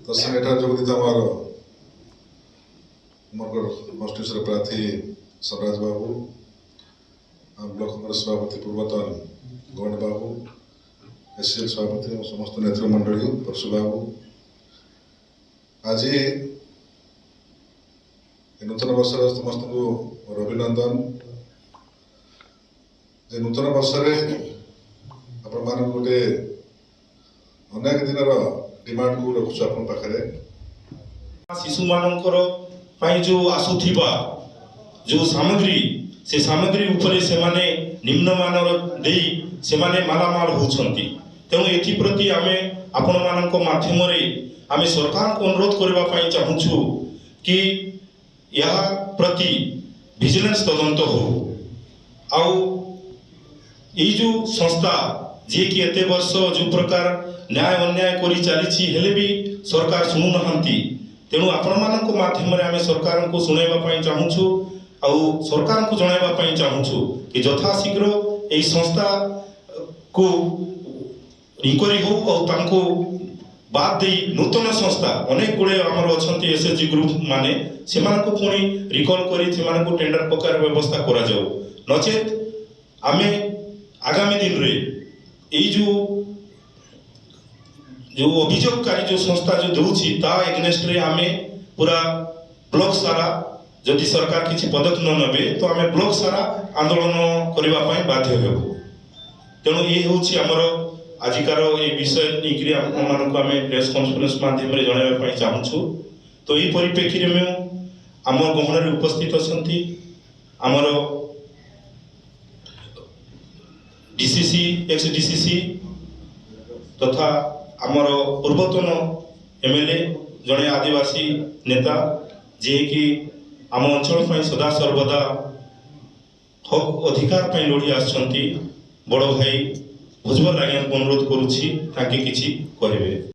दर्शन एठार जोगदी आमर उमरगढ़ कन्स्टिट्यूशन प्रार्थी स्वराज बाबू ब्लॉक कांग्रेस सभापति पूर्वतन गौंड बाबू एससीएल सभापति समस्त नेतृमंडली परशु बाबू आज नूतन वर्ष समस्त को अभिनंदन जे नूतन वर्ष आपण मान गोटे अनेक दिन डिमांड को रखुछु आपण पाखरे शिशु मानकर जो आसुथिबा जो सामग्री से सामग्री उपरे से माने निम्न मानर देई से माने मालामाल होछंती तेणु एथि प्रति आमे आपण मानक माध्यम रे आमे सरकार को अनुरोध करबा पई चाहूछु कि या प्रति विजिलेंस तदंत हो आउ ये जो संस्था जे कि एते वर्ष जो प्रकार न्याय अन्याय करी चली हेले भी सरकार शुणु नहांती तेणु आपण मानक माध्यम रे आमे सरकार को सुनाइबा पई चाहूछु आउ सरकार को जणाइबा पई चाहूछु कि यथाशीघ्र एई संस्था को इंक्वायरी हो और तांको बाद दे नूतन संस्था अनेक गुड़े आमर अच्छा एसएचजी ग्रुप माने से पुणी रिकॉल करी टेंडर पकार व्यवस्था करा जाऊ नचेत आमे आगामी दिन रे एई जो अभियोगकारी जो संस्था जो दूची ता एग्नेस्ट रे आमे पूरा ब्लॉक सारा जदि सरकार किसी पदक न नेबे तो आमे ब्लॉक सारा आंदोलन करबा पई बाध्य हेबो तेणु ये होची हमर आजिकार ये विषय निकरी मानक आमे प्रेस कॉन्फ्रेंस माध्यम रे जणाइबा पई चाहूछु तो ई परिप्रेक्षी रे में आम गहन रे उपस्थित अछंती हमर डीसीसी एक्स डीसीसी तथा आमर पूर्वतन एमएलए जड़े आदिवासी नेता जे कि आम अंचल सदा सर्वदा हक अधिकार लड़ी आसछंती बड़ भाई भुजबल आज्ञा को अनुरोध करुछि ताकि किछि कहबे।